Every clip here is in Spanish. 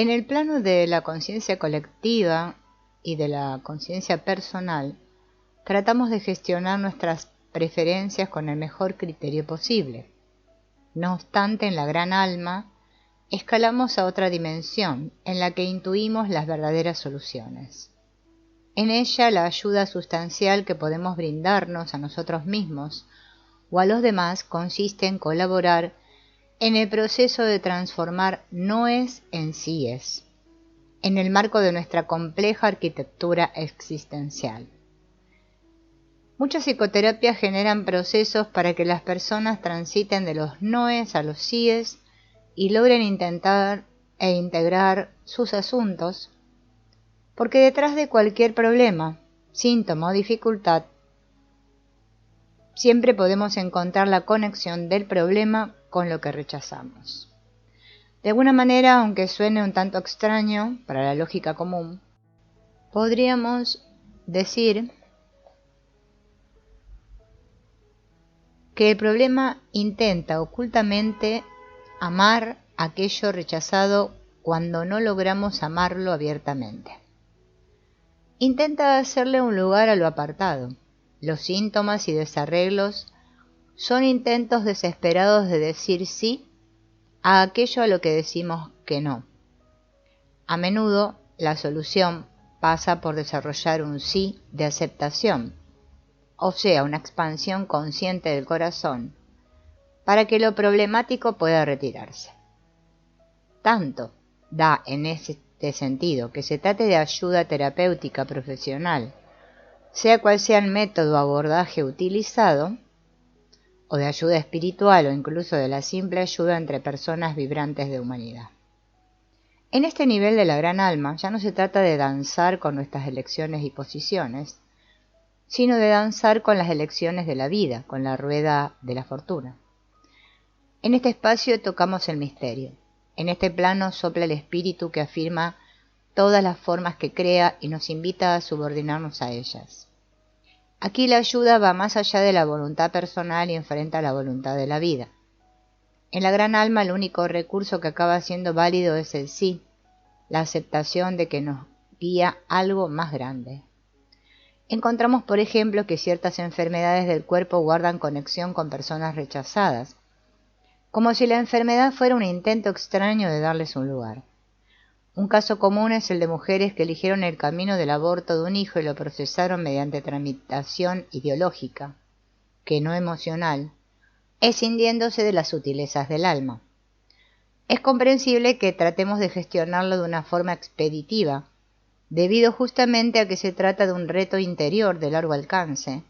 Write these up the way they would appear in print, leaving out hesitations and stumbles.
En el plano de la conciencia colectiva y de la conciencia personal, tratamos de gestionar nuestras preferencias con el mejor criterio posible. No obstante, en la gran alma, escalamos a otra dimensión en la que intuimos las verdaderas soluciones. En ella, la ayuda sustancial que podemos brindarnos a nosotros mismos o a los demás consiste en colaborar en el proceso de transformar noes en síes, en el marco de nuestra compleja arquitectura existencial. Muchas psicoterapias generan procesos para que las personas transiten de los noes a los síes y logren intentar e integrar sus asuntos, porque detrás de cualquier problema, síntoma o dificultad, siempre podemos encontrar la conexión del problema con lo que rechazamos. De alguna manera, aunque suene un tanto extraño para la lógica común, podríamos decir que el problema intenta ocultamente amar aquello rechazado cuando no logramos amarlo abiertamente. Intenta hacerle un lugar a lo apartado. Los síntomas y desarreglos son intentos desesperados de decir sí a aquello a lo que decimos que no. A menudo, la solución pasa por desarrollar un sí de aceptación, o sea, una expansión consciente del corazón, para que lo problemático pueda retirarse. Tanto da en este sentido que se trate de ayuda terapéutica profesional, sea cual sea el método o abordaje utilizado, o de ayuda espiritual o incluso de la simple ayuda entre personas vibrantes de humanidad. En este nivel de la gran alma ya no se trata de danzar con nuestras elecciones y posiciones, sino de danzar con las elecciones de la vida, con la rueda de la fortuna. En este espacio tocamos el misterio. En este plano sopla el espíritu que afirma todas las formas que crea y nos invita a subordinarnos a ellas. Aquí la ayuda va más allá de la voluntad personal y enfrenta la voluntad de la vida. En la gran alma el único recurso que acaba siendo válido es el sí, la aceptación de que nos guía algo más grande. Encontramos, por ejemplo, que ciertas enfermedades del cuerpo guardan conexión con personas rechazadas, como si la enfermedad fuera un intento extraño de darles un lugar. Un caso común es el de mujeres que eligieron el camino del aborto de un hijo y lo procesaron mediante tramitación ideológica, que no emocional, escindiéndose de las sutilezas del alma. Es comprensible que tratemos de gestionarlo de una forma expeditiva, debido justamente a que se trata de un reto interior de largo alcance,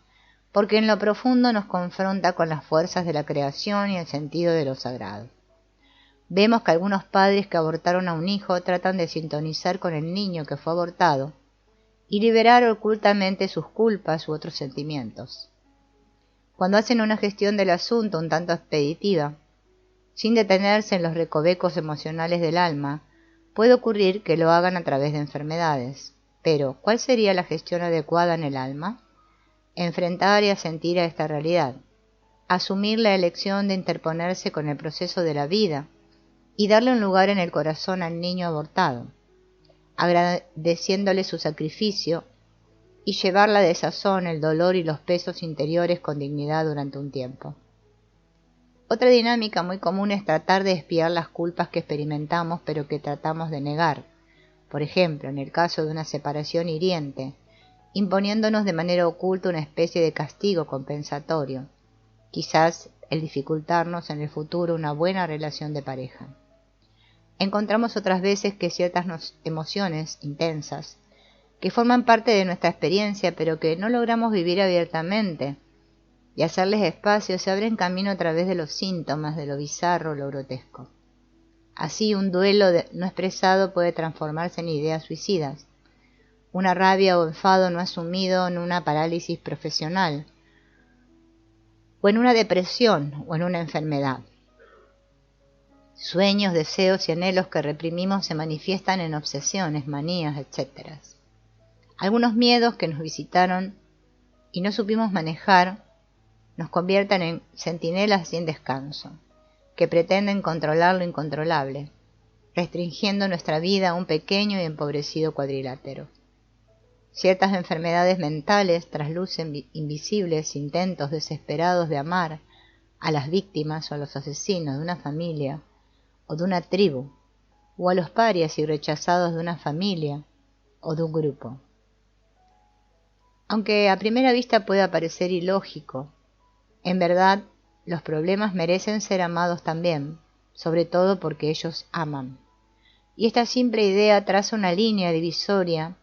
porque en lo profundo nos confronta con las fuerzas de la creación y el sentido de lo sagrado. Vemos que algunos padres que abortaron a un hijo tratan de sintonizar con el niño que fue abortado y liberar ocultamente sus culpas u otros sentimientos. Cuando hacen una gestión del asunto un tanto expeditiva, sin detenerse en los recovecos emocionales del alma, puede ocurrir que lo hagan a través de enfermedades. Pero, ¿cuál sería la gestión adecuada en el alma? Enfrentar y asentir a esta realidad, asumir la elección de interponerse con el proceso de la vida y darle un lugar en el corazón al niño abortado, agradeciéndole su sacrificio y llevar la desazón, el dolor y los pesos interiores con dignidad durante un tiempo. Otra dinámica muy común es tratar de expiar las culpas que experimentamos pero que tratamos de negar. Por ejemplo, en el caso de una separación hiriente, imponiéndonos de manera oculta una especie de castigo compensatorio, quizás el dificultarnos en el futuro una buena relación de pareja. Encontramos otras veces que ciertas emociones intensas, que forman parte de nuestra experiencia pero que no logramos vivir abiertamente, y hacerles espacio se abren camino a través de los síntomas, de lo bizarro, lo grotesco. Así, un duelo no expresado puede transformarse en ideas suicidas, una rabia o enfado no asumido en una parálisis profesional, o en una depresión o en una enfermedad. Sueños, deseos y anhelos que reprimimos se manifiestan en obsesiones, manías, etc. Algunos miedos que nos visitaron y no supimos manejar nos convierten en centinelas sin descanso, que pretenden controlar lo incontrolable, restringiendo nuestra vida a un pequeño y empobrecido cuadrilátero. Ciertas enfermedades mentales traslucen invisibles intentos desesperados de amar a las víctimas o a los asesinos de una familia o de una tribu, o a los parias y rechazados de una familia o de un grupo. Aunque a primera vista pueda parecer ilógico, en verdad los problemas merecen ser amados también, sobre todo porque ellos aman. Y esta simple idea traza una línea divisoria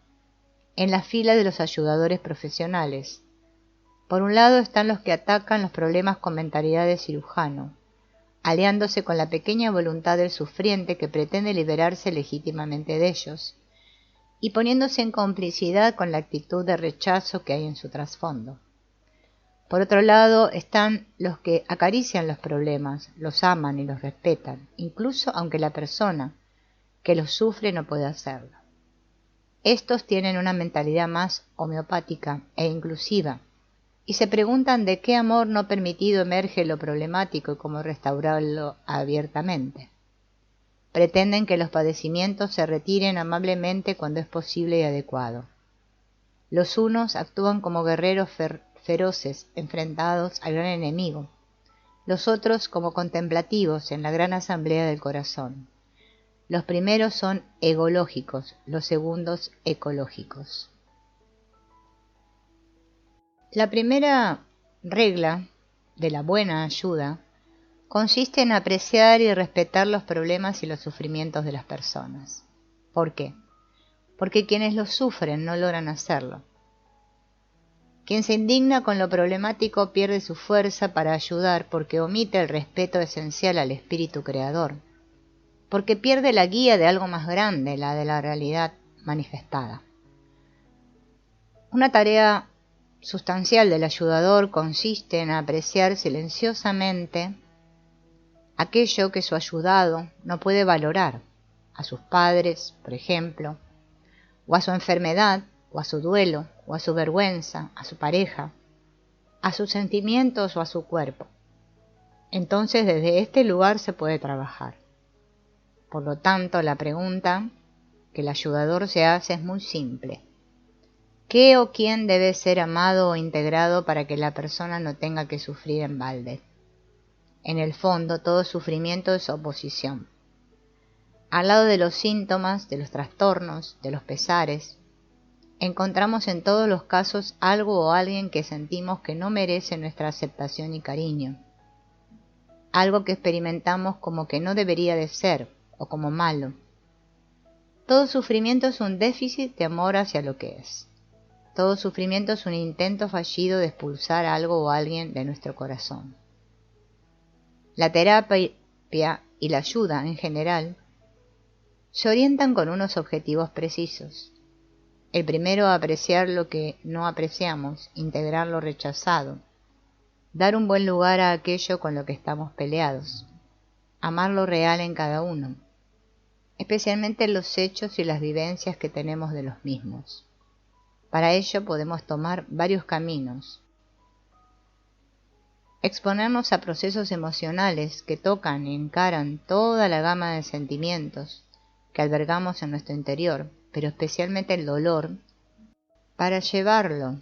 en la fila de los ayudadores profesionales. Por un lado están los que atacan los problemas con mentalidad de cirujano, aliándose con la pequeña voluntad del sufriente que pretende liberarse legítimamente de ellos, y poniéndose en complicidad con la actitud de rechazo que hay en su trasfondo. Por otro lado están los que acarician los problemas, los aman y los respetan, incluso aunque la persona que los sufre no puede hacerlo. Estos tienen una mentalidad más homeopática e inclusiva, y se preguntan de qué amor no permitido emerge lo problemático y cómo restaurarlo abiertamente. Pretenden que los padecimientos se retiren amablemente cuando es posible y adecuado. Los unos actúan como guerreros feroces enfrentados al gran enemigo, los otros como contemplativos en la gran asamblea del corazón. Los primeros son egológicos, los segundos ecológicos. La primera regla de la buena ayuda consiste en apreciar y respetar los problemas y los sufrimientos de las personas. ¿Por qué? Porque quienes los sufren no logran hacerlo. Quien se indigna con lo problemático pierde su fuerza para ayudar porque omite el respeto esencial al espíritu creador, porque pierde la guía de algo más grande, la de la realidad manifestada. Una tarea sustancial del ayudador consiste en apreciar silenciosamente aquello que su ayudado no puede valorar, a sus padres, por ejemplo, o a su enfermedad, o a su duelo, o a su vergüenza, a su pareja, a sus sentimientos o a su cuerpo. Entonces desde este lugar se puede trabajar. Por lo tanto, la pregunta que el ayudador se hace es muy simple. ¿Qué o quién debe ser amado o integrado para que la persona no tenga que sufrir en balde? En el fondo, todo sufrimiento es oposición. Al lado de los síntomas, de los trastornos, de los pesares, encontramos en todos los casos algo o alguien que sentimos que no merece nuestra aceptación y cariño. Algo que experimentamos como que no debería de ser o como malo. Todo sufrimiento es un déficit de amor hacia lo que es. Todo sufrimiento es un intento fallido de expulsar algo o alguien de nuestro corazón. La terapia y la ayuda en general se orientan con unos objetivos precisos. El primero, apreciar lo que no apreciamos, integrar lo rechazado, dar un buen lugar a aquello con lo que estamos peleados, amar lo real en cada uno, especialmente los hechos y las vivencias que tenemos de los mismos. Para ello podemos tomar varios caminos. Exponernos a procesos emocionales que tocan y encaran toda la gama de sentimientos que albergamos en nuestro interior, pero especialmente el dolor, para llevarlo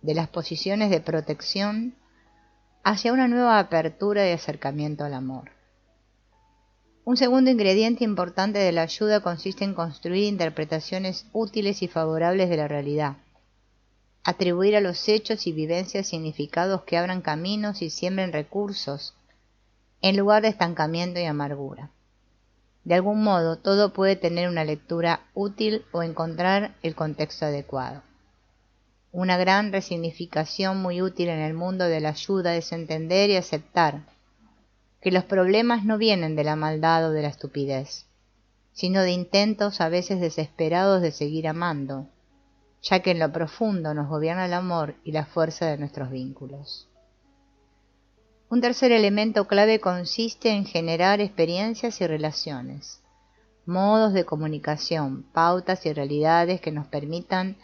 de las posiciones de protección hacia una nueva apertura y acercamiento al amor. Un segundo ingrediente importante de la ayuda consiste en construir interpretaciones útiles y favorables de la realidad, atribuir a los hechos y vivencias significados que abran caminos y siembren recursos, en lugar de estancamiento y amargura. De algún modo, todo puede tener una lectura útil o encontrar el contexto adecuado. Una gran resignificación muy útil en el mundo de la ayuda es entender y aceptar que los problemas no vienen de la maldad o de la estupidez, sino de intentos a veces desesperados de seguir amando, ya que en lo profundo nos gobierna el amor y la fuerza de nuestros vínculos. Un tercer elemento clave consiste en generar experiencias y relaciones, modos de comunicación, pautas y realidades que nos permitan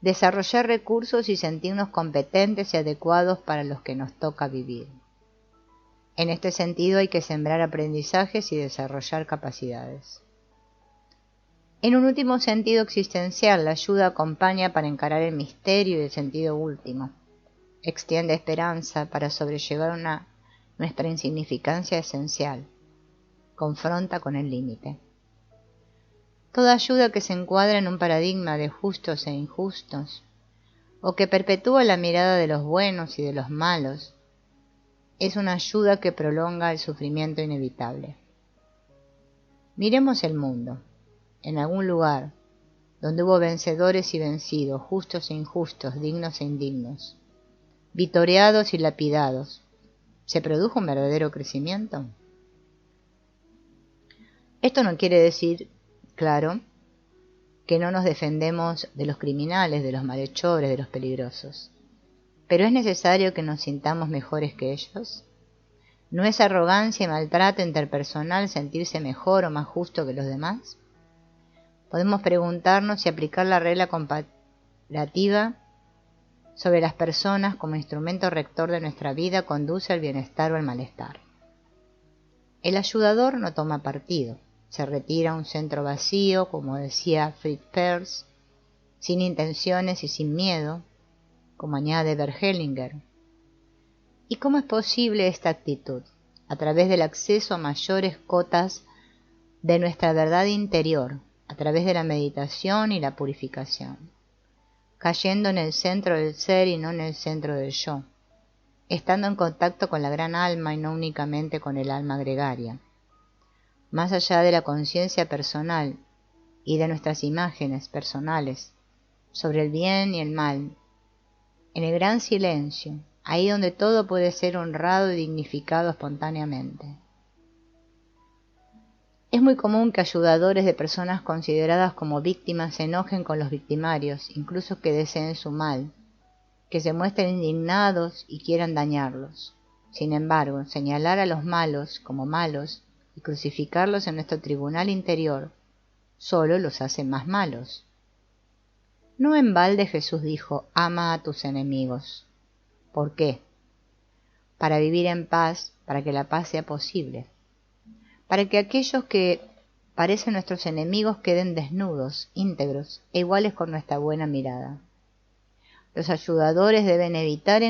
desarrollar recursos y sentirnos competentes y adecuados para los que nos toca vivir. En este sentido hay que sembrar aprendizajes y desarrollar capacidades. En un último sentido existencial, la ayuda acompaña para encarar el misterio y el sentido último. Extiende esperanza para sobrellevar nuestra insignificancia esencial. Confronta con el límite. Toda ayuda que se encuadra en un paradigma de justos e injustos, o que perpetúa la mirada de los buenos y de los malos, es una ayuda que prolonga el sufrimiento inevitable. Miremos el mundo. En algún lugar, donde hubo vencedores y vencidos, justos e injustos, dignos e indignos, vitoreados y lapidados, ¿se produjo un verdadero crecimiento? Esto no quiere decir, claro, que no nos defendemos de los criminales, de los malhechores, de los peligrosos. ¿Pero es necesario que nos sintamos mejores que ellos? ¿No es arrogancia y maltrato interpersonal sentirse mejor o más justo que los demás? Podemos preguntarnos si aplicar la regla comparativa sobre las personas como instrumento rector de nuestra vida conduce al bienestar o al malestar. El ayudador no toma partido, se retira a un centro vacío, como decía Fritz Perls, sin intenciones y sin miedo, como añade Bergelinger. ¿Y cómo es posible esta actitud? A través del acceso a mayores cotas de nuestra verdad interior, a través de la meditación y la purificación, cayendo en el centro del ser y no en el centro del yo, estando en contacto con la gran alma y no únicamente con el alma gregaria, más allá de la conciencia personal y de nuestras imágenes personales sobre el bien y el mal, en el gran silencio, ahí donde todo puede ser honrado y dignificado espontáneamente. Es muy común que ayudadores de personas consideradas como víctimas se enojen con los victimarios, incluso que deseen su mal, que se muestren indignados y quieran dañarlos. Sin embargo, señalar a los malos como malos y crucificarlos en nuestro tribunal interior solo los hace más malos. No en balde Jesús dijo, ama a tus enemigos. ¿Por qué? Para vivir en paz, para que la paz sea posible. Para que aquellos que parecen nuestros enemigos queden desnudos, íntegros e iguales con nuestra buena mirada. Los ayudadores deben evitar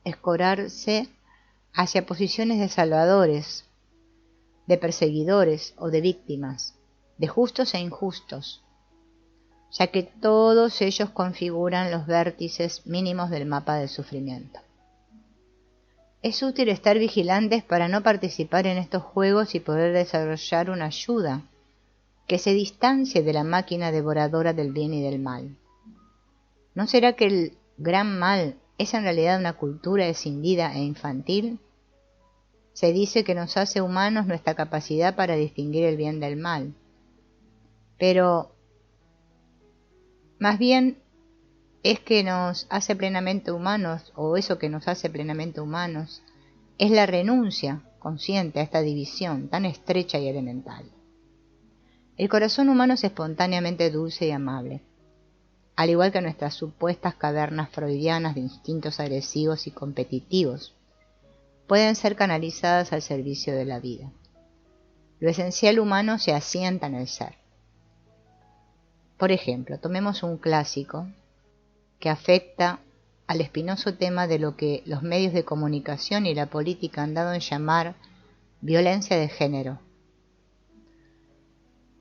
escorarse hacia posiciones de salvadores, de perseguidores o de víctimas, de justos e injustos, ya que todos ellos configuran los vértices mínimos del mapa del sufrimiento. Es útil estar vigilantes para no participar en estos juegos y poder desarrollar una ayuda que se distancie de la máquina devoradora del bien y del mal. ¿No será que el gran mal es en realidad una cultura escindida e infantil? Se dice que nos hace humanos nuestra capacidad para distinguir el bien del mal. Pero, más bien, es que nos hace plenamente humanos, o eso que nos hace plenamente humanos, es la renuncia consciente a esta división tan estrecha y elemental. El corazón humano es espontáneamente dulce y amable, al igual que nuestras supuestas cavernas freudianas de instintos agresivos y competitivos, pueden ser canalizadas al servicio de la vida. Lo esencial humano se asienta en el ser. Por ejemplo, tomemos un clásico que afecta al espinoso tema de lo que los medios de comunicación y la política han dado en llamar violencia de género.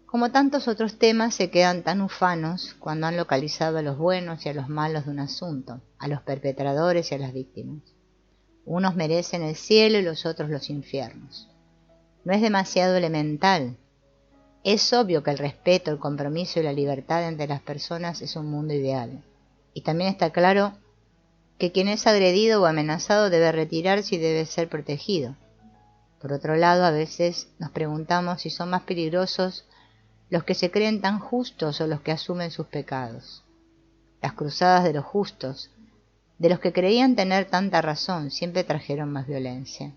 Como tantos otros temas, se quedan tan ufanos cuando han localizado a los buenos y a los malos de un asunto, a los perpetradores y a las víctimas. Unos merecen el cielo y los otros los infiernos. ¿No es demasiado elemental? Es obvio que el respeto, el compromiso y la libertad entre las personas es un mundo ideal. Y también está claro que quien es agredido o amenazado debe retirarse y debe ser protegido. Por otro lado, a veces nos preguntamos si son más peligrosos los que se creen tan justos o los que asumen sus pecados. Las cruzadas de los justos, de los que creían tener tanta razón, siempre trajeron más violencia.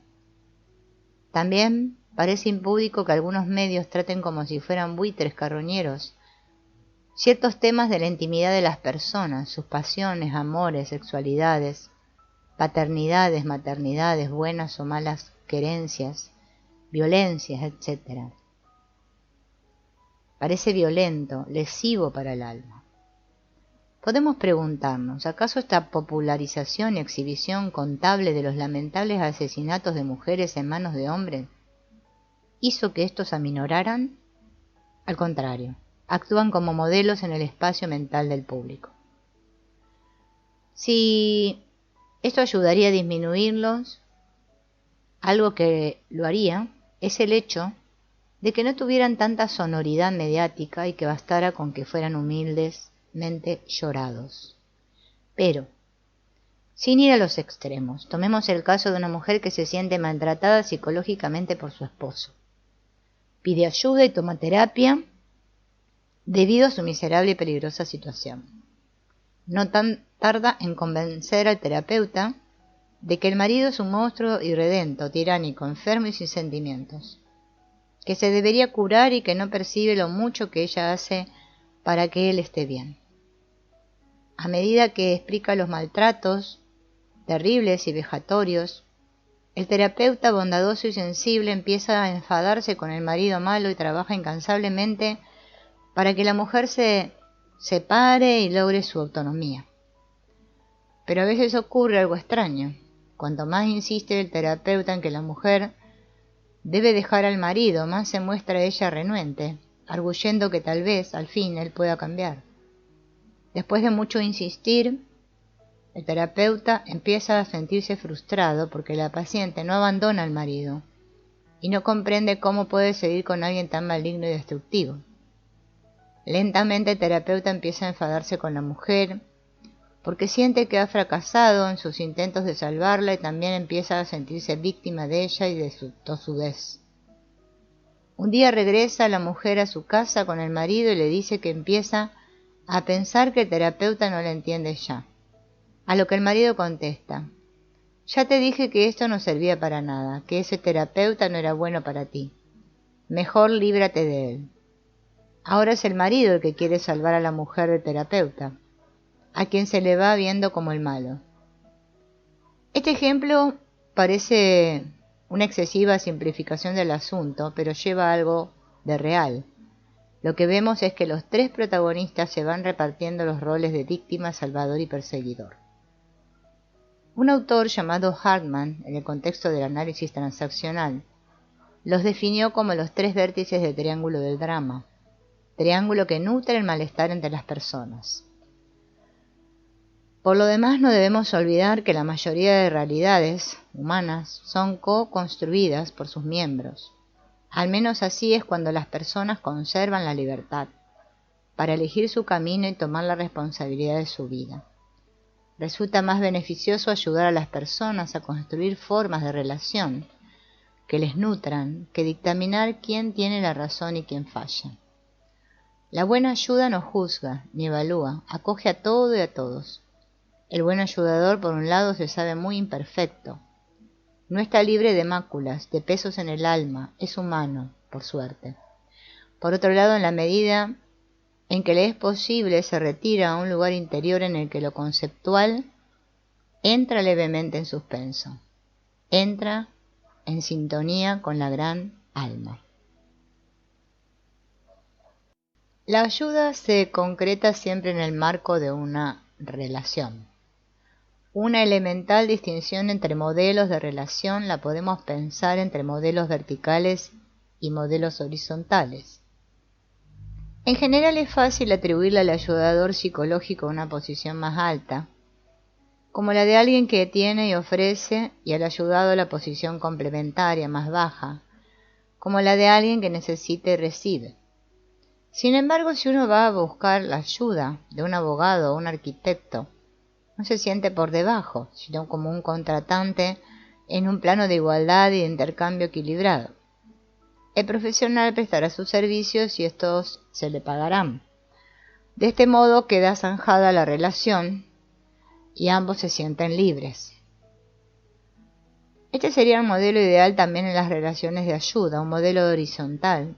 También parece impúdico que algunos medios traten como si fueran buitres carroñeros ciertos temas de la intimidad de las personas, sus pasiones, amores, sexualidades, paternidades, maternidades, buenas o malas querencias, violencias, etc. Parece violento, lesivo para el alma. Podemos preguntarnos, ¿acaso esta popularización y exhibición contable de los lamentables asesinatos de mujeres en manos de hombres hizo que estos aminoraran? Al contrario, actúan como modelos en el espacio mental del público. Si esto ayudaría a disminuirlos, algo que lo haría es el hecho de que no tuvieran tanta sonoridad mediática y que bastara con que fueran humildemente llorados. Pero, sin ir a los extremos, tomemos el caso de una mujer que se siente maltratada psicológicamente por su esposo. Pide ayuda y toma terapia debido a su miserable y peligrosa situación. No tarda en convencer al terapeuta de que el marido es un monstruo irredento, tiránico, enfermo y sin sentimientos, que se debería curar y que no percibe lo mucho que ella hace para que él esté bien. A medida que explica los maltratos terribles y vejatorios, el terapeuta bondadoso y sensible empieza a enfadarse con el marido malo y trabaja incansablemente para que la mujer se separe y logre su autonomía. Pero a veces ocurre algo extraño. Cuanto más insiste el terapeuta en que la mujer debe dejar al marido, más se muestra ella renuente, arguyendo que tal vez, al fin, él pueda cambiar. Después de mucho insistir, el terapeuta empieza a sentirse frustrado porque la paciente no abandona al marido y no comprende cómo puede seguir con alguien tan maligno y destructivo. Lentamente el terapeuta empieza a enfadarse con la mujer porque siente que ha fracasado en sus intentos de salvarla y también empieza a sentirse víctima de ella y de su tozudez. Un día regresa la mujer a su casa con el marido y le dice que empieza a pensar que el terapeuta no la entiende ya. A lo que el marido contesta: ya te dije que esto no servía para nada, que ese terapeuta no era bueno para ti. Mejor líbrate de él. Ahora es el marido el que quiere salvar a la mujer del terapeuta, a quien se le va viendo como el malo. Este ejemplo parece una excesiva simplificación del asunto, pero lleva algo de real. Lo que vemos es que los tres protagonistas se van repartiendo los roles de víctima, salvador y perseguidor. Un autor llamado Hartman, en el contexto del análisis transaccional, los definió como los tres vértices del triángulo del drama, triángulo que nutre el malestar entre las personas. Por lo demás, no debemos olvidar que la mayoría de realidades humanas son co-construidas por sus miembros. Al menos así es cuando las personas conservan la libertad para elegir su camino y tomar la responsabilidad de su vida. Resulta más beneficioso ayudar a las personas a construir formas de relación que les nutran que dictaminar quién tiene la razón y quién falla. La buena ayuda no juzga ni evalúa, acoge a todo y a todos. El buen ayudador, por un lado, se sabe muy imperfecto. No está libre de máculas, de pesos en el alma, es humano, por suerte. Por otro lado, en la medida en que le es posible, se retira a un lugar interior en el que lo conceptual entra levemente en suspenso, entra en sintonía con la gran alma. La ayuda se concreta siempre en el marco de una relación. Una elemental distinción entre modelos de relación la podemos pensar entre modelos verticales y modelos horizontales. En general es fácil atribuirle al ayudador psicológico una posición más alta, como la de alguien que tiene y ofrece, y al ayudado la posición complementaria más baja, como la de alguien que necesita y recibe. Sin embargo, si uno va a buscar la ayuda de un abogado o un arquitecto, no se siente por debajo, sino como un contratante en un plano de igualdad y de intercambio equilibrado. El profesional prestará sus servicios y estos se le pagarán. De este modo queda zanjada la relación y ambos se sienten libres. Este sería un modelo ideal también en las relaciones de ayuda, un modelo horizontal,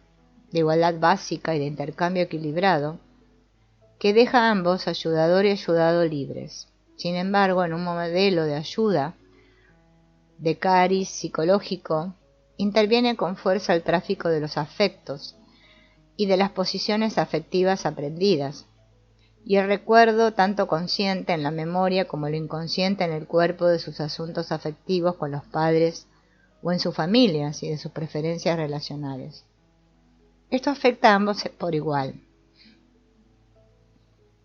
de igualdad básica y de intercambio equilibrado, que deja a ambos, ayudador y ayudado, libres. Sin embargo, en un modelo de ayuda de cariz psicológico, interviene con fuerza el tráfico de los afectos y de las posiciones afectivas aprendidas, y el recuerdo tanto consciente en la memoria como lo inconsciente en el cuerpo de sus asuntos afectivos con los padres o en sus familias y de sus preferencias relacionales. Esto afecta a ambos por igual.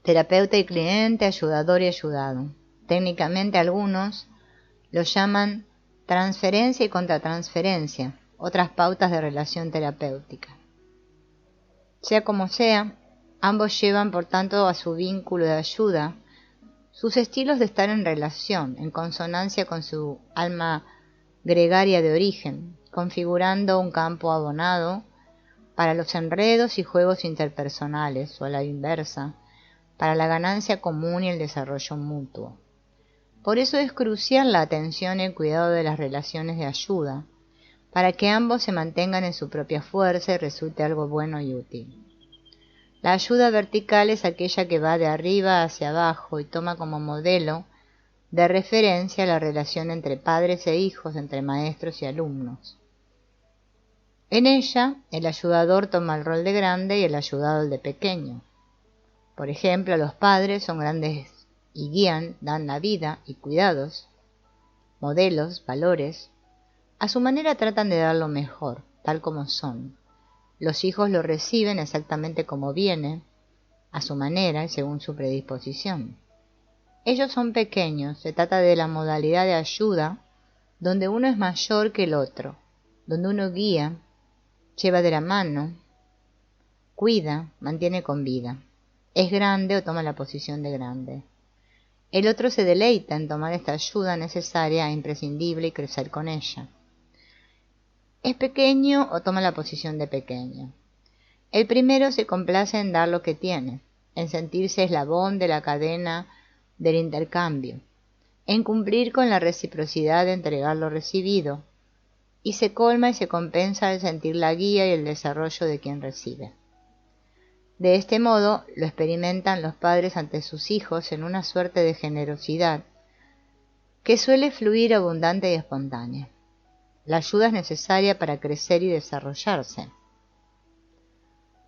Terapeuta y cliente, ayudador y ayudado. Técnicamente algunos lo llaman transferencia y contratransferencia, otras pautas de relación terapéutica. Sea como sea, ambos llevan por tanto a su vínculo de ayuda sus estilos de estar en relación, en consonancia con su alma gregaria de origen, configurando un campo abonado para los enredos y juegos interpersonales, o a la inversa, para la ganancia común y el desarrollo mutuo. Por eso es crucial la atención y el cuidado de las relaciones de ayuda, para que ambos se mantengan en su propia fuerza y resulte algo bueno y útil. La ayuda vertical es aquella que va de arriba hacia abajo y toma como modelo de referencia la relación entre padres e hijos, entre maestros y alumnos. En ella, el ayudador toma el rol de grande y el ayudado el de pequeño. Por ejemplo, los padres son grandes y guían, dan la vida y cuidados, modelos, valores. A su manera tratan de dar lo mejor, tal como son. Los hijos lo reciben exactamente como viene, a su manera y según su predisposición. Ellos son pequeños, se trata de la modalidad de ayuda, donde uno es mayor que el otro, donde uno guía, lleva de la mano, cuida, mantiene con vida. Es grande o toma la posición de grande. El otro se deleita en tomar esta ayuda necesaria e imprescindible y crecer con ella. Es pequeño o toma la posición de pequeño. El primero se complace en dar lo que tiene, en sentirse eslabón de la cadena del intercambio, en cumplir con la reciprocidad de entregar lo recibido, y se colma y se compensa al sentir la guía y el desarrollo de quien recibe. De este modo lo experimentan los padres ante sus hijos en una suerte de generosidad que suele fluir abundante y espontánea. La ayuda es necesaria para crecer y desarrollarse.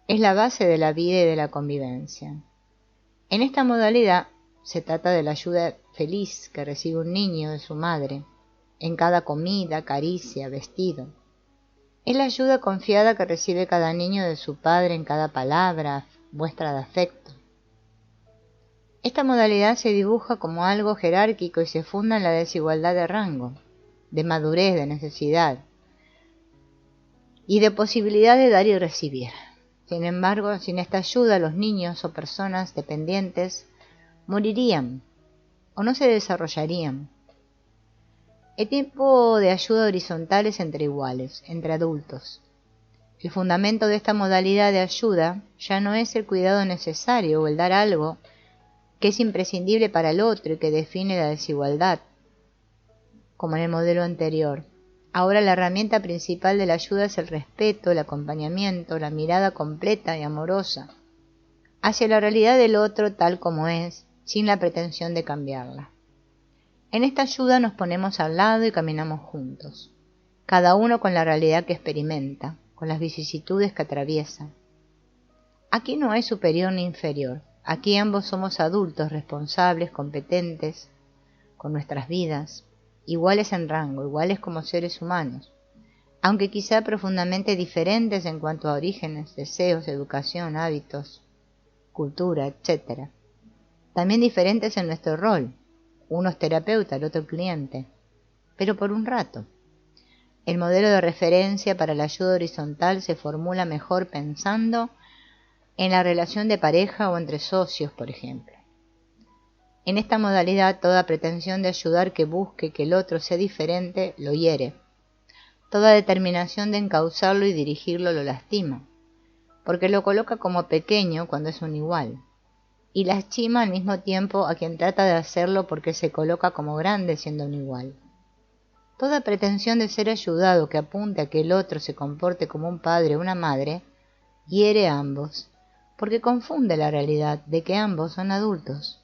Es la base de la vida y de la convivencia. En esta modalidad se trata de la ayuda feliz que recibe un niño de su madre, en cada comida, caricia, vestido. Es la ayuda confiada que recibe cada niño de su padre en cada palabra, muestra de afecto. Esta modalidad se dibuja como algo jerárquico y se funda en la desigualdad de rango, de madurez, de necesidad y de posibilidad de dar y recibir. Sin embargo, sin esta ayuda, los niños o personas dependientes morirían o no se desarrollarían. El tiempo de ayuda horizontal es entre iguales, entre adultos. El fundamento de esta modalidad de ayuda ya no es el cuidado necesario o el dar algo que es imprescindible para el otro y que define la desigualdad, como en el modelo anterior. Ahora la herramienta principal de la ayuda es el respeto, el acompañamiento, la mirada completa y amorosa hacia la realidad del otro tal como es, sin la pretensión de cambiarla. En esta ayuda nos ponemos al lado y caminamos juntos, cada uno con la realidad que experimenta, con las vicisitudes que atraviesa. Aquí no hay superior ni inferior, aquí ambos somos adultos, responsables, competentes, con nuestras vidas, iguales en rango, iguales como seres humanos, aunque quizá profundamente diferentes en cuanto a orígenes, deseos, educación, hábitos, cultura, etc. También diferentes en nuestro rol, uno es terapeuta, el otro cliente, pero por un rato. El modelo de referencia para la ayuda horizontal se formula mejor pensando en la relación de pareja o entre socios, por ejemplo. En esta modalidad, toda pretensión de ayudar que busque que el otro sea diferente lo hiere. Toda determinación de encauzarlo y dirigirlo lo lastima, porque lo coloca como pequeño cuando es un igual, y lastima al mismo tiempo a quien trata de hacerlo porque se coloca como grande siendo un igual. Toda pretensión de ser ayudado que apunte a que el otro se comporte como un padre o una madre, hiere a ambos, porque confunde la realidad de que ambos son adultos,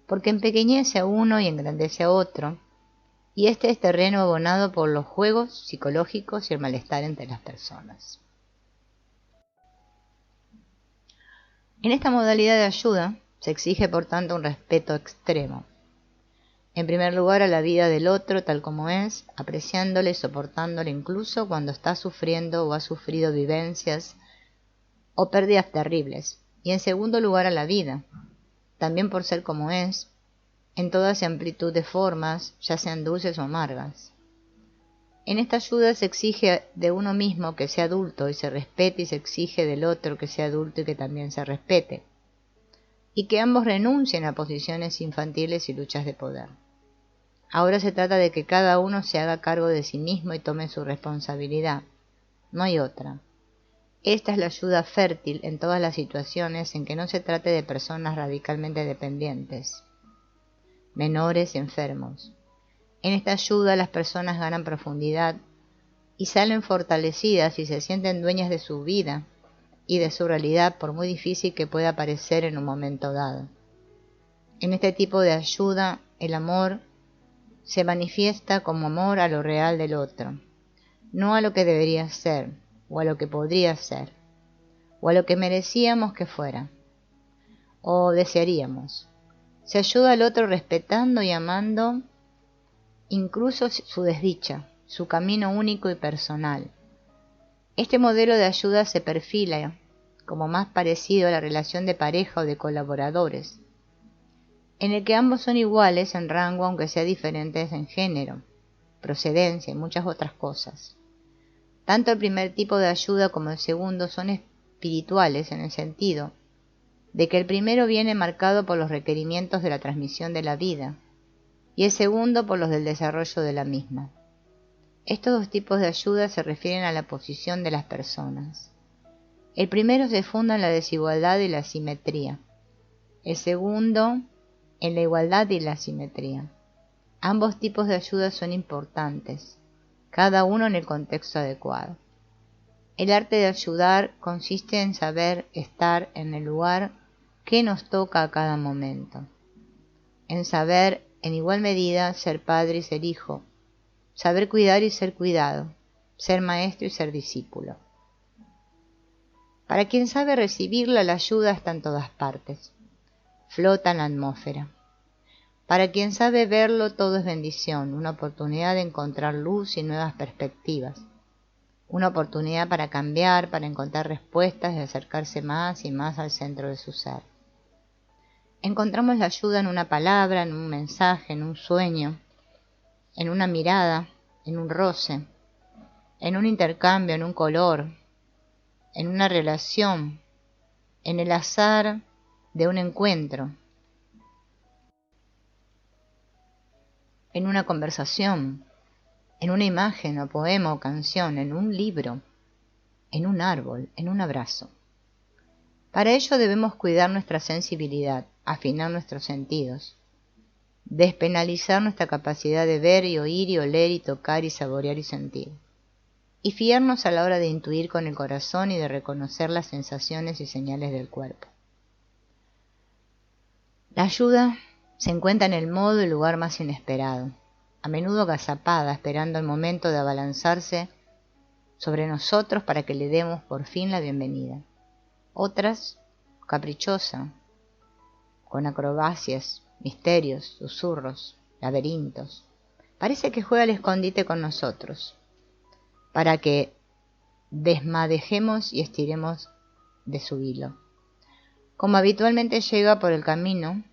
porque empequeñece a uno y engrandece a otro, y este es terreno abonado por los juegos psicológicos y el malestar entre las personas. En esta modalidad de ayuda se exige por tanto un respeto extremo. En primer lugar a la vida del otro tal como es, apreciándole y soportándole incluso cuando está sufriendo o ha sufrido vivencias o pérdidas terribles. Y en segundo lugar a la vida, también por ser como es, en toda su amplitud de formas, ya sean dulces o amargas. En esta ayuda se exige de uno mismo que sea adulto y se respete, y se exige del otro que sea adulto y que también se respete, y que ambos renuncien a posiciones infantiles y luchas de poder. Ahora se trata de que cada uno se haga cargo de sí mismo y tome su responsabilidad. No hay otra. Esta es la ayuda fértil en todas las situaciones en que no se trate de personas radicalmente dependientes, menores y enfermos. En esta ayuda las personas ganan profundidad y salen fortalecidas y se sienten dueñas de su vida y de su realidad, por muy difícil que pueda parecer en un momento dado. En este tipo de ayuda, el amor se manifiesta como amor a lo real del otro, no a lo que debería ser, o a lo que podría ser, o a lo que merecíamos que fuera, o desearíamos. Se ayuda al otro respetando y amando incluso su desdicha, su camino único y personal. Este modelo de ayuda se perfila como más parecido a la relación de pareja o de colaboradores, en el que ambos son iguales en rango aunque sean diferentes en género, procedencia y muchas otras cosas. Tanto el primer tipo de ayuda como el segundo son espirituales en el sentido de que el primero viene marcado por los requerimientos de la transmisión de la vida y el segundo por los del desarrollo de la misma. Estos dos tipos de ayuda se refieren a la posición de las personas. El primero se funda en la desigualdad y la simetría, el segundo en la igualdad y la simetría. Ambos tipos de ayuda son importantes, cada uno en el contexto adecuado. El arte de ayudar consiste en saber estar en el lugar que nos toca a cada momento, en saber en igual medida ser padre y ser hijo, saber cuidar y ser cuidado, ser maestro y ser discípulo. Para quien sabe recibirla, la ayuda está en todas partes, flota en la atmósfera. Para quien sabe verlo, todo es bendición, una oportunidad de encontrar luz y nuevas perspectivas, una oportunidad para cambiar, para encontrar respuestas y acercarse más y más al centro de su ser. Encontramos la ayuda en una palabra, en un mensaje, en un sueño, en una mirada, en un roce, en un intercambio, en un color, en una relación, en el azar de un encuentro, en una conversación, en una imagen o poema o canción, en un libro, en un árbol, en un abrazo. Para ello debemos cuidar nuestra sensibilidad, afinar nuestros sentidos, despenalizar nuestra capacidad de ver y oír y oler y tocar y saborear y sentir, y fiarnos a la hora de intuir con el corazón y de reconocer las sensaciones y señales del cuerpo. La ayuda se encuentra en el modo y lugar más inesperado, a menudo agazapada, esperando el momento de abalanzarse sobre nosotros para que le demos por fin la bienvenida. Otras, caprichosa, con acrobacias, misterios, susurros, laberintos. Parece que juega al escondite con nosotros, para que desmadejemos y estiremos de su hilo. Como habitualmente llega por el camino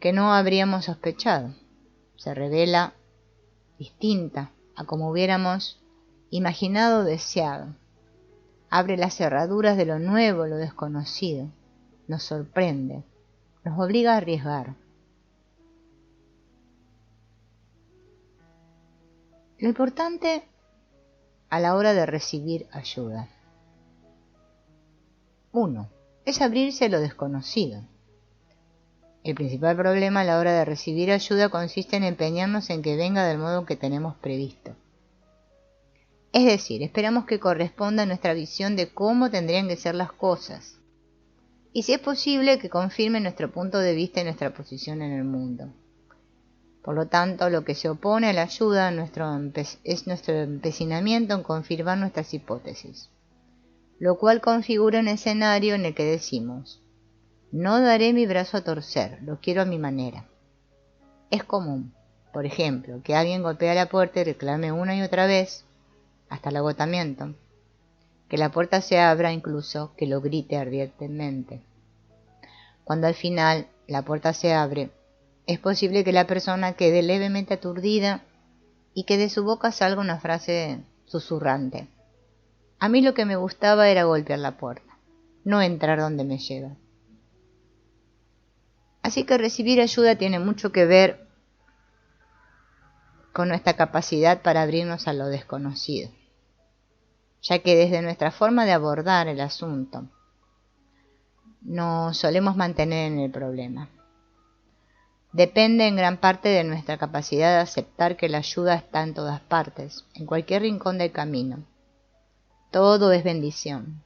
que no habríamos sospechado, se revela distinta a como hubiéramos imaginado o deseado. Abre las cerraduras de lo nuevo, lo desconocido, nos sorprende, nos obliga a arriesgar. Lo importante a la hora de recibir ayuda. 1. Es abrirse a lo desconocido. El principal problema a la hora de recibir ayuda consiste en empeñarnos en que venga del modo que tenemos previsto. Es decir, esperamos que corresponda a nuestra visión de cómo tendrían que ser las cosas, y si es posible que confirme nuestro punto de vista y nuestra posición en el mundo. Por lo tanto, lo que se opone a la ayuda es nuestro empecinamiento en confirmar nuestras hipótesis, lo cual configura un escenario en el que decimos: no daré mi brazo a torcer, lo quiero a mi manera. Es común, por ejemplo, que alguien golpee la puerta y reclame una y otra vez, hasta el agotamiento, que la puerta se abra, incluso que lo grite ardientemente. Cuando al final la puerta se abre, es posible que la persona quede levemente aturdida y que de su boca salga una frase susurrante. A mí lo que me gustaba era golpear la puerta, no entrar donde me lleva. Así que recibir ayuda tiene mucho que ver con nuestra capacidad para abrirnos a lo desconocido, ya que desde nuestra forma de abordar el asunto nos solemos mantener en el problema. Depende en gran parte de nuestra capacidad de aceptar que la ayuda está en todas partes, en cualquier rincón del camino. Todo es bendición.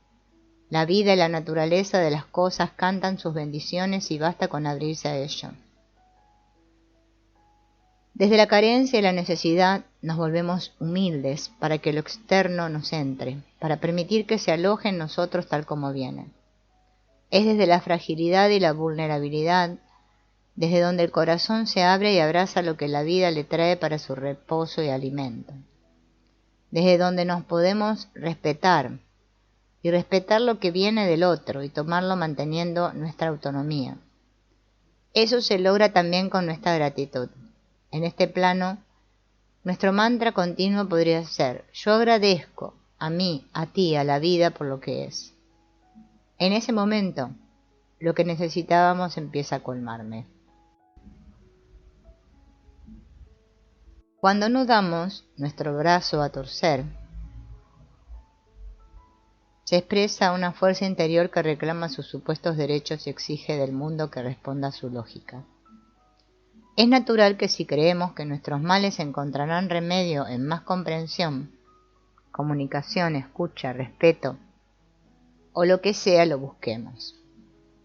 La vida y la naturaleza de las cosas cantan sus bendiciones y basta con abrirse a ello. Desde la carencia y la necesidad nos volvemos humildes para que lo externo nos entre, para permitir que se aloje en nosotros tal como viene. Es desde la fragilidad y la vulnerabilidad desde donde el corazón se abre y abraza lo que la vida le trae para su reposo y alimento. Desde donde nos podemos respetar y respetar lo que viene del otro y tomarlo manteniendo nuestra autonomía. Eso se logra también con nuestra gratitud. En este plano, nuestro mantra continuo podría ser: yo agradezco a mí, a ti, a la vida por lo que es. En ese momento, lo que necesitábamos empieza a colmarme. Cuando no damos nuestro brazo a torcer, se expresa una fuerza interior que reclama sus supuestos derechos y exige del mundo que responda a su lógica. Es natural que si creemos que nuestros males encontrarán remedio en más comprensión, comunicación, escucha, respeto, o lo que sea, lo busquemos.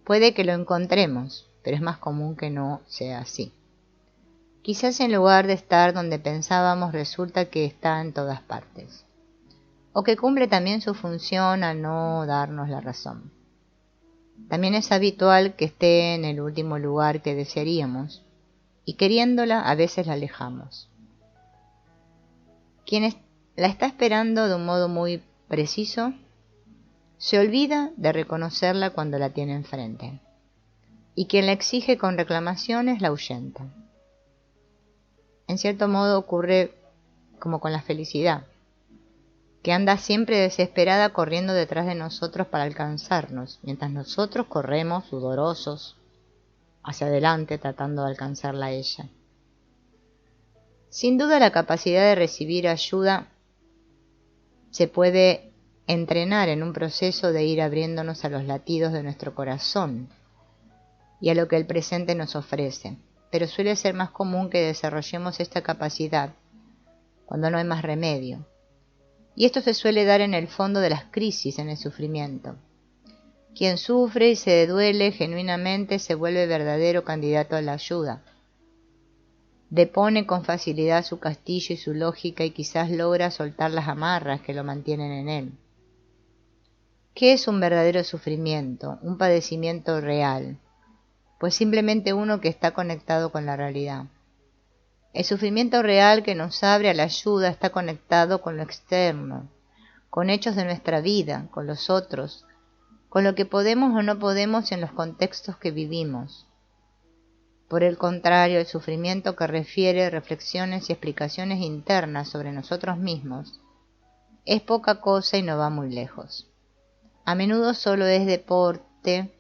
Puede que lo encontremos, pero es más común que no sea así. Quizás en lugar de estar donde pensábamos resulta que está en todas partes, o que cumple también su función al no darnos la razón. También es habitual que esté en el último lugar que desearíamos, y queriéndola a veces la alejamos. Quien la está esperando de un modo muy preciso, se olvida de reconocerla cuando la tiene enfrente, y quien la exige con reclamaciones la ahuyenta. En cierto modo ocurre como con la felicidad, que anda siempre desesperada corriendo detrás de nosotros para alcanzarnos, mientras nosotros corremos sudorosos hacia adelante tratando de alcanzarla a ella. Sin duda la capacidad de recibir ayuda se puede entrenar en un proceso de ir abriéndonos a los latidos de nuestro corazón y a lo que el presente nos ofrece, pero suele ser más común que desarrollemos esta capacidad cuando no hay más remedio. Y esto se suele dar en el fondo de las crisis, en el sufrimiento. Quien sufre y se duele genuinamente se vuelve verdadero candidato a la ayuda. Depone con facilidad su castillo y su lógica y quizás logra soltar las amarras que lo mantienen en él. ¿Qué es un verdadero sufrimiento? Un padecimiento real. Pues simplemente uno que está conectado con la realidad. El sufrimiento real que nos abre a la ayuda está conectado con lo externo, con hechos de nuestra vida, con los otros, con lo que podemos o no podemos en los contextos que vivimos. Por el contrario, el sufrimiento que refiere reflexiones y explicaciones internas sobre nosotros mismos es poca cosa y no va muy lejos. A menudo solo es deporte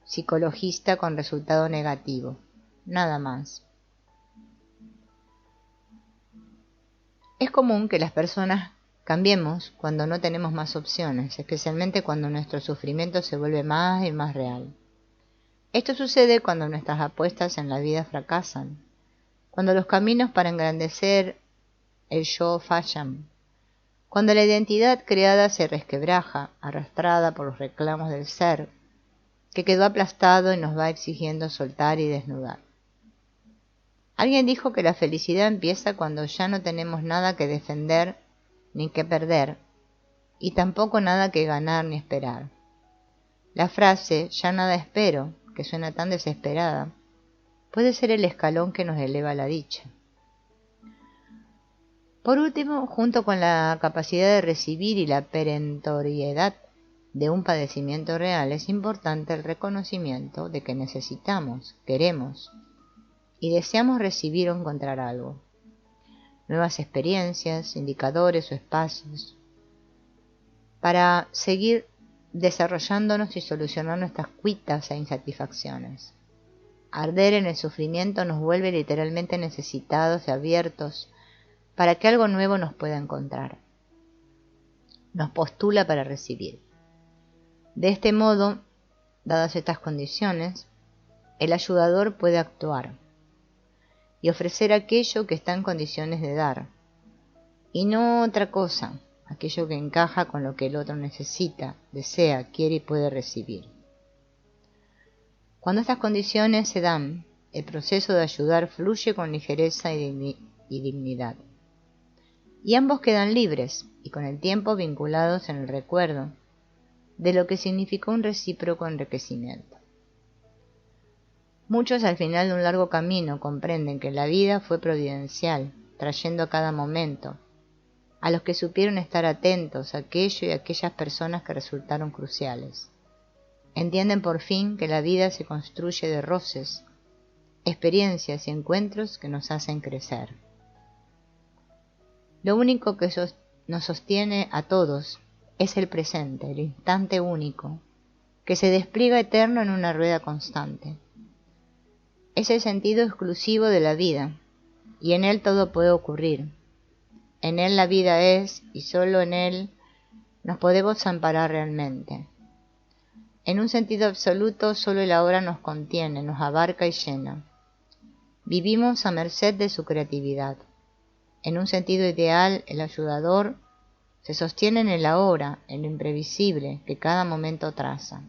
psicologista con resultado negativo, nada más. Es común que las personas cambiemos cuando no tenemos más opciones, especialmente cuando nuestro sufrimiento se vuelve más y más real. Esto sucede cuando nuestras apuestas en la vida fracasan, cuando los caminos para engrandecer el yo fallan, cuando la identidad creada se resquebraja, arrastrada por los reclamos del ser, que quedó aplastado y nos va exigiendo soltar y desnudar. Alguien dijo que la felicidad empieza cuando ya no tenemos nada que defender ni que perder, y tampoco nada que ganar ni esperar. La frase "ya nada espero", que suena tan desesperada, puede ser el escalón que nos eleva a la dicha. Por último, junto con la capacidad de recibir y la perentoriedad de un padecimiento real, es importante el reconocimiento de que necesitamos, queremos y deseamos recibir o encontrar algo. Nuevas experiencias, indicadores o espacios para seguir desarrollándonos y solucionar nuestras cuitas e insatisfacciones. Arder en el sufrimiento nos vuelve literalmente necesitados y abiertos para que algo nuevo nos pueda encontrar. Nos postula para recibir. De este modo, dadas estas condiciones, el ayudador puede actuar y ofrecer aquello que está en condiciones de dar, y no otra cosa, aquello que encaja con lo que el otro necesita, desea, quiere y puede recibir. Cuando estas condiciones se dan, el proceso de ayudar fluye con ligereza y dignidad. Y ambos quedan libres y con el tiempo vinculados en el recuerdo de lo que significó un recíproco enriquecimiento. Muchos al final de un largo camino comprenden que la vida fue providencial, trayendo a cada momento a los que supieron estar atentos a aquello y a aquellas personas que resultaron cruciales. Entienden por fin que la vida se construye de roces, experiencias y encuentros que nos hacen crecer. Lo único que nos sostiene a todos es el presente, el instante único, que se despliega eterno en una rueda constante. Es el sentido exclusivo de la vida, y en él todo puede ocurrir. En él la vida es, y solo en él nos podemos amparar realmente. En un sentido absoluto, solo el ahora nos contiene, nos abarca y llena. Vivimos a merced de su creatividad. En un sentido ideal, el ayudador se sostiene en el ahora, en lo imprevisible que cada momento traza.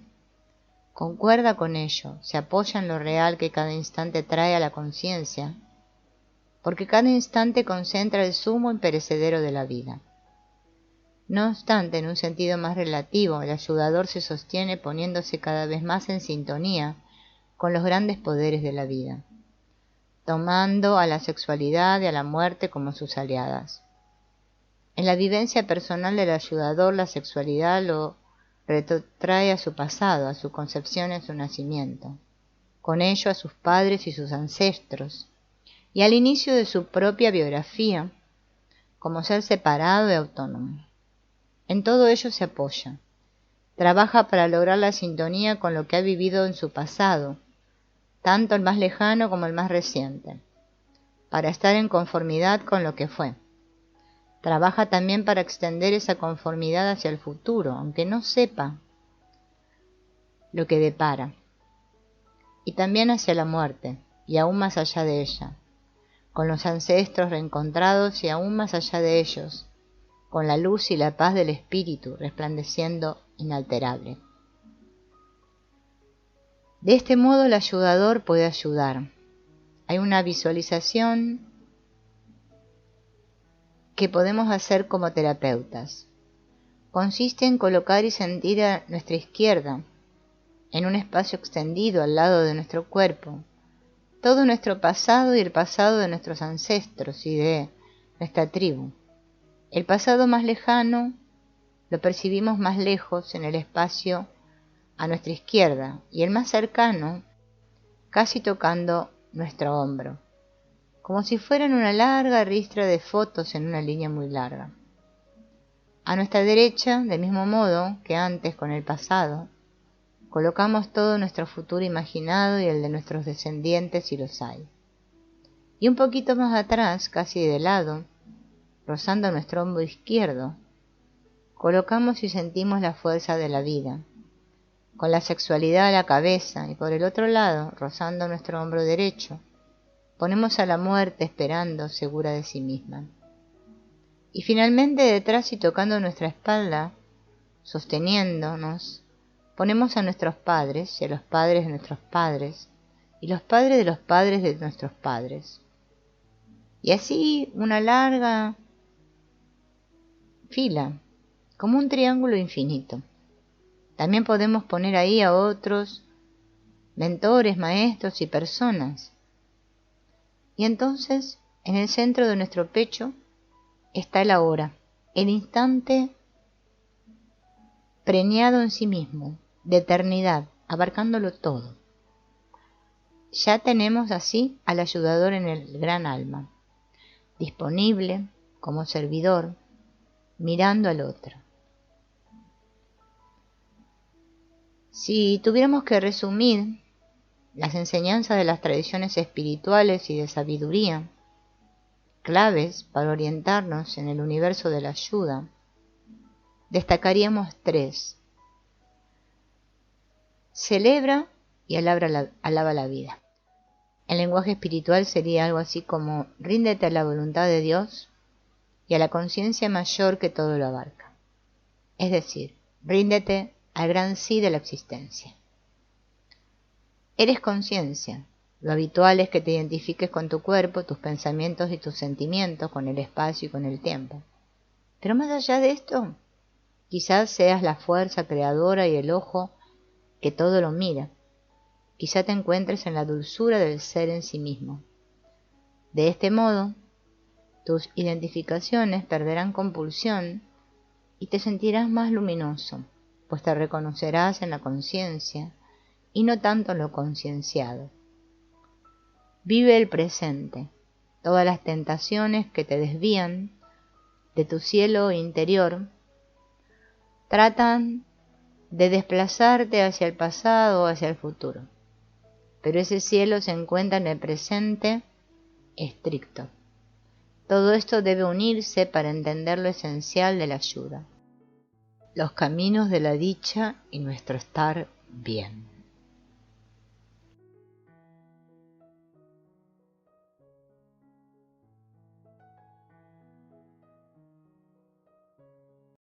Concuerda con ello, se apoya en lo real que cada instante trae a la conciencia, porque cada instante concentra el sumo imperecedero de la vida. No obstante, en un sentido más relativo, el ayudador se sostiene poniéndose cada vez más en sintonía con los grandes poderes de la vida, tomando a la sexualidad y a la muerte como sus aliadas. En la vivencia personal del ayudador, la sexualidad lo retrotrae a su pasado, a su concepción en su nacimiento, con ello a sus padres y sus ancestros, y al inicio de su propia biografía, como ser separado y autónomo. En todo ello se apoya, trabaja para lograr la sintonía con lo que ha vivido en su pasado, tanto el más lejano como el más reciente, para estar en conformidad con lo que fue. Trabaja también para extender esa conformidad hacia el futuro, aunque no sepa lo que depara, y también hacia la muerte, y aún más allá de ella, con los ancestros reencontrados y aún más allá de ellos, con la luz y la paz del espíritu resplandeciendo inalterable. De este modo el ayudador puede ayudar. Hay una visualización que podemos hacer como terapeutas. Consiste en colocar y sentir a nuestra izquierda, en un espacio extendido al lado de nuestro cuerpo, todo nuestro pasado y el pasado de nuestros ancestros y de nuestra tribu. El pasado más lejano lo percibimos más lejos en el espacio a nuestra izquierda y el más cercano casi tocando nuestro hombro, como si fueran una larga ristra de fotos en una línea muy larga. A nuestra derecha, del mismo modo que antes con el pasado, colocamos todo nuestro futuro imaginado y el de nuestros descendientes si los hay. Y un poquito más atrás, casi de lado, rozando nuestro hombro izquierdo, colocamos y sentimos la fuerza de la vida, con la sexualidad a la cabeza, y por el otro lado, rozando nuestro hombro derecho, ponemos a la muerte esperando, segura de sí misma. Y finalmente detrás y tocando nuestra espalda, sosteniéndonos, ponemos a nuestros padres y a los padres de nuestros padres, y los padres de los padres de nuestros padres, Y así una larga fila, como un triángulo infinito. También podemos poner ahí a otros mentores, maestros y personas. Y entonces, en el centro de nuestro pecho está el ahora, el instante preñado en sí mismo, de eternidad, abarcándolo todo. Ya tenemos así al ayudador en el gran alma, disponible como servidor, mirando al otro. Si tuviéramos que resumir las enseñanzas de las tradiciones espirituales y de sabiduría, claves para orientarnos en el universo de la ayuda, destacaríamos 3. Celebra y alaba la vida. El lenguaje espiritual sería algo así como: ríndete a la voluntad de Dios y a la conciencia mayor que todo lo abarca. Es decir, ríndete al gran sí de la existencia. Eres conciencia. Lo habitual es que te identifiques con tu cuerpo, tus pensamientos y tus sentimientos, con el espacio y con el tiempo. Pero más allá de esto, quizás seas la fuerza creadora y el ojo que todo lo mira. Quizá te encuentres en la dulzura del ser en sí mismo. De este modo, tus identificaciones perderán compulsión y te sentirás más luminoso, pues te reconocerás en la conciencia y no tanto en lo concienciado. Vive el presente. Todas las tentaciones que te desvían de tu cielo interior tratan de desplazarte hacia el pasado o hacia el futuro. Pero ese cielo se encuentra en el presente estricto. Todo esto debe unirse para entender lo esencial de la ayuda, los caminos de la dicha y nuestro estar bien.